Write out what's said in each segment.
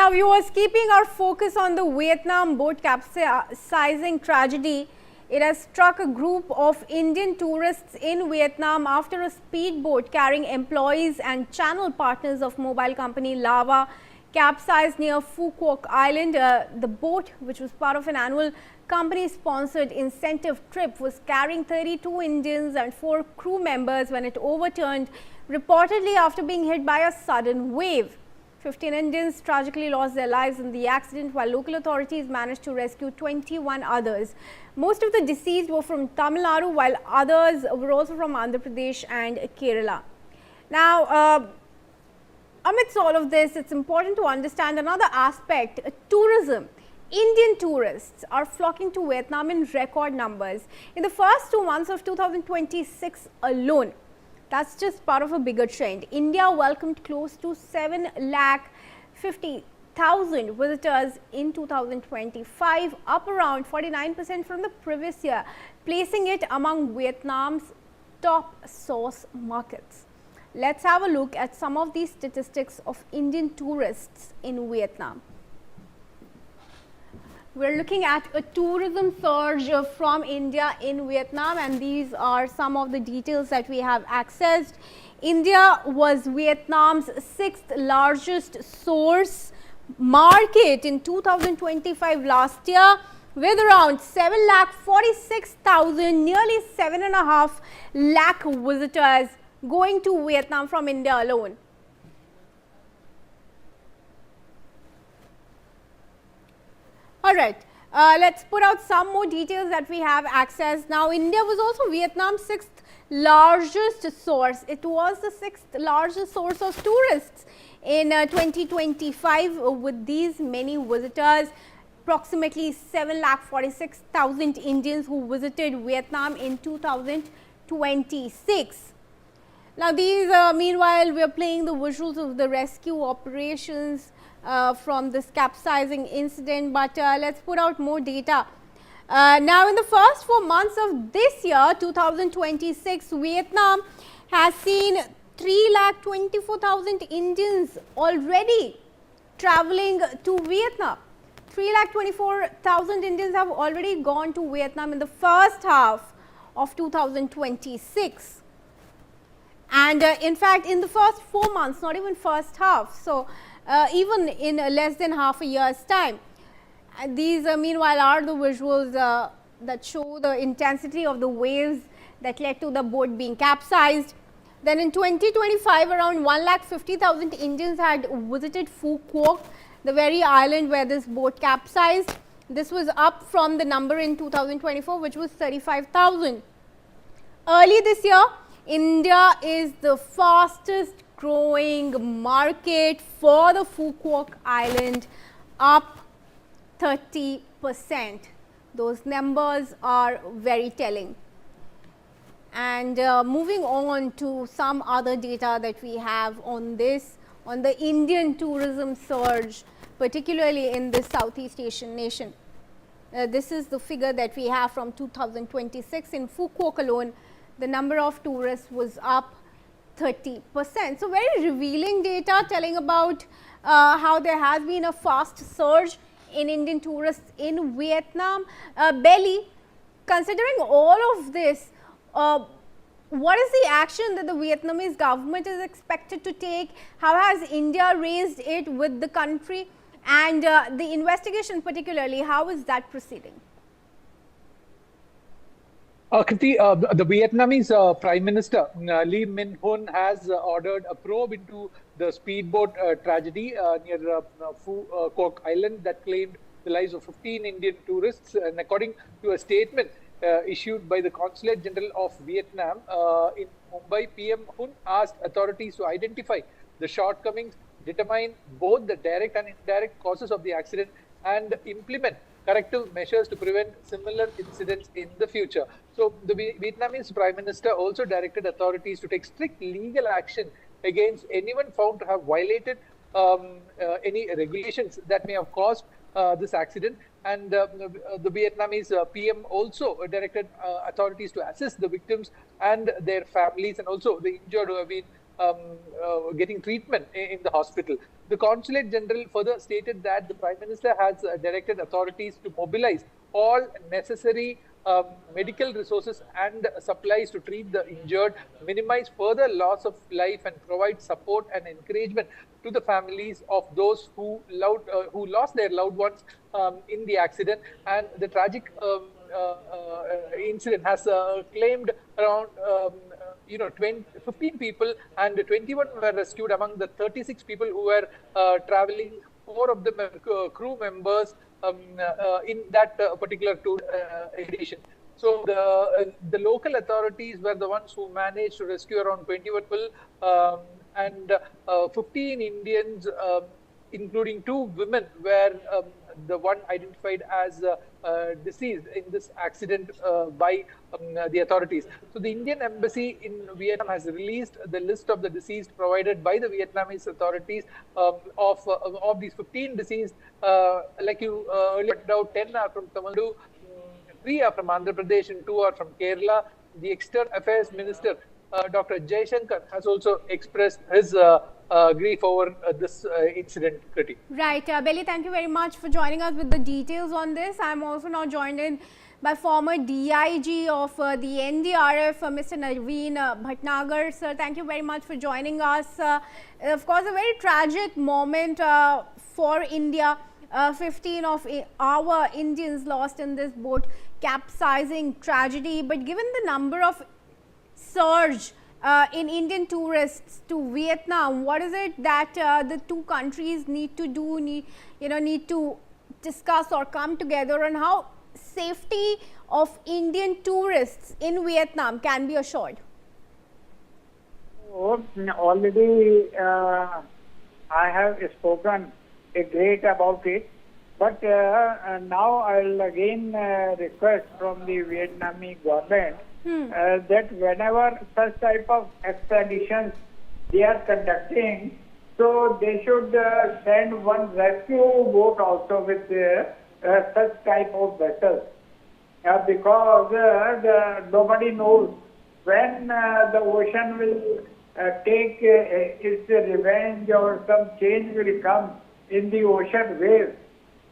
Now, viewers, keeping our focus on the Vietnam boat capsizing tragedy, it has struck a group of Indian tourists in Vietnam after a speedboat carrying employees and channel partners of mobile company Lava capsized near Phu Quoc Island. The boat, which was part of an annual company-sponsored incentive trip, was carrying 32 Indians and 4 crew members when it overturned, reportedly after being hit by a sudden wave. 15 Indians tragically lost their lives in the accident, while local authorities managed to rescue 21 others. Most of the deceased were from Tamil Nadu, while others were also from Andhra Pradesh and Kerala. Now, amidst all of this, it's important to understand another aspect: tourism. Indian tourists are flocking to Vietnam in record numbers. In the first 2 months of 2026 alone, that's just part of a bigger trend. India welcomed close to 7,50,000 visitors in 2025, up around 49% from the previous year, placing it among Vietnam's top source markets. Let's have a look at some of these statistics of Indian tourists in Vietnam. We're looking at a tourism surge from India in Vietnam, and these are some of the details that we have accessed. India was Vietnam's 6th largest source market in 2025 last year, with around 7,46,000, nearly 7.5 lakh visitors going to Vietnam from India alone. All right, let's put out some more details that we have accessed. Now, India was also Vietnam's 6th largest source. It was the 6th largest source of tourists in 2025 with these many visitors. Approximately 7,46,000 Indians who visited Vietnam in 2026. Now, these meanwhile, we are playing the visuals of the rescue operations from this capsizing incident, but let's put out more data. Now, in the first 4 months of this year, 2026, Vietnam has seen 3,24,000 Indians already traveling to Vietnam. 3,24,000 Indians have already gone to Vietnam in the first half of 2026. And in fact, in the first 4 months, not even first half. So, even in less than half a year's time. These meanwhile are the visuals that show the intensity of the waves that led to the boat being capsized. Then in 2025, around 1,50,000 Indians had visited Phu Quoc, the very island where this boat capsized. This was up from the number in 2024, which was 35,000. Early this year, India is the fastest growing market for the Phu Quoc Island, up 30%. Those numbers are very telling. And moving on to some other data that we have on this, on the Indian tourism surge, particularly in the Southeast Asian nation. This is the figure that we have from 2026. In Phu Quoc alone, the number of tourists was up 30%. So, very revealing data telling about how there has been a fast surge in Indian tourists in Vietnam. Belly, considering all of this, what is the action that the Vietnamese government is expected to take? How has India raised it with the country, and the investigation particularly, how is that proceeding? Kriti, the Vietnamese Prime Minister Lee Min-hun has ordered a probe into the speedboat tragedy near Phu Quoc Island that claimed the lives of 15 Indian tourists. And according to a statement issued by the Consulate General of Vietnam in Mumbai, PM Hun asked authorities to identify the shortcomings, determine both the direct and indirect causes of the accident, and implement corrective measures to prevent similar incidents in the future. So, the Vietnamese Prime Minister also directed authorities to take strict legal action against anyone found to have violated any regulations that may have caused this accident. And the Vietnamese PM also directed authorities to assist the victims and their families, and also the injured who have been getting treatment in the hospital. The Consulate General further stated that the Prime Minister has directed authorities to mobilize all necessary medical resources and supplies to treat the injured, minimize further loss of life, and provide support and encouragement to the families of those who lost their loved ones in the accident. And the tragic incident has claimed around 15 people, and 21 were rescued among the 36 people who were traveling. 4 of them were crew members in that particular tour edition. So the local authorities were the ones who managed to rescue around 21 people, and 15 Indians, including 2 women, were the one identified as deceased in this accident by the authorities. So the Indian embassy in Vietnam has released the list of the deceased provided by the Vietnamese authorities of these 15 deceased. Like you earlier pointed out, 10 are from Tamil Nadu, 3 are from Andhra Pradesh, and 2 are from Kerala. The External Affairs Minister, Dr. Jaishankar, has also expressed his grief over this incident, Kriti. Right. Belly, thank you very much for joining us with the details on this. I'm also now joined in by former DIG of the NDRF, Mr. Naveen Bhatnagar. Sir, thank you very much for joining us. Of course, a very tragic moment for India. 15 of our Indians lost in this boat capsizing tragedy. But given the number of surge in Indian tourists to Vietnam, what is it that the two countries need to do, need to discuss or come together, and how safety of Indian tourists in Vietnam can be assured? Already I have spoken a great about it, but now I'll again request from the Vietnamese government that whenever such type of expeditions they are conducting, so they should send one rescue boat also with such type of vessels, because nobody knows when the ocean will take its revenge, or some change will come in the ocean waves.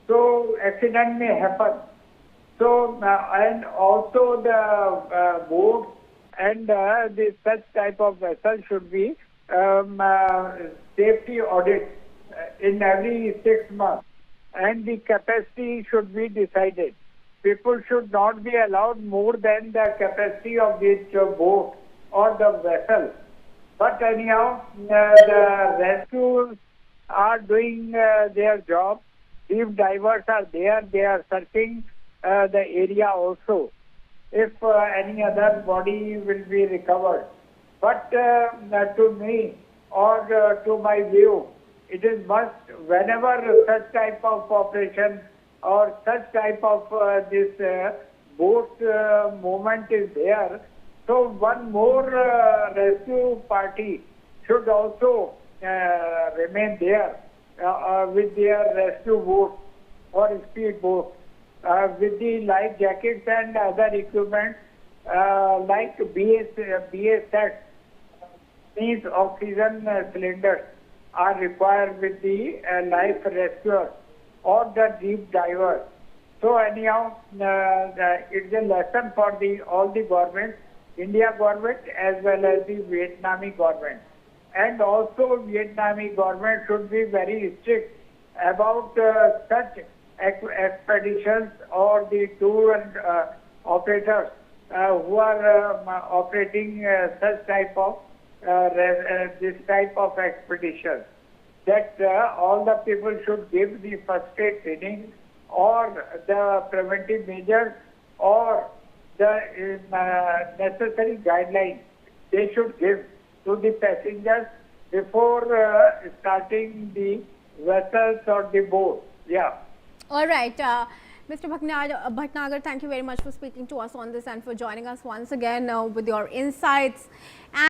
So accident may happen. So and also the boats and such type of vessels should be safety audit in every 6 months, and the capacity should be decided. People should not be allowed more than the capacity of this boat or the vessel. But anyhow, the rescues are doing their job. If divers are there, they are searching the area also, if any other body will be recovered. But to me, or to my view, it is must, whenever such type of operation or such type of this boat movement is there, so one more rescue party should also remain there with their rescue boat or speed boat, with the life jackets and other equipment like BA sets, means oxygen cylinders are required with the life rescuer or the deep diver. So anyhow, it's a lesson for all the governments, India government as well as the Vietnamese government. And also Vietnamese government should be very strict about such expeditions or the tour and operators who are operating such type of this type of expeditions. That all the people should give the first aid training or the preventive measures or the necessary guidelines they should give to the passengers before starting the vessels or the boat. Yeah. All right. Mr. Bhatnagar, thank you very much for speaking to us on this and for joining us once again with your insights.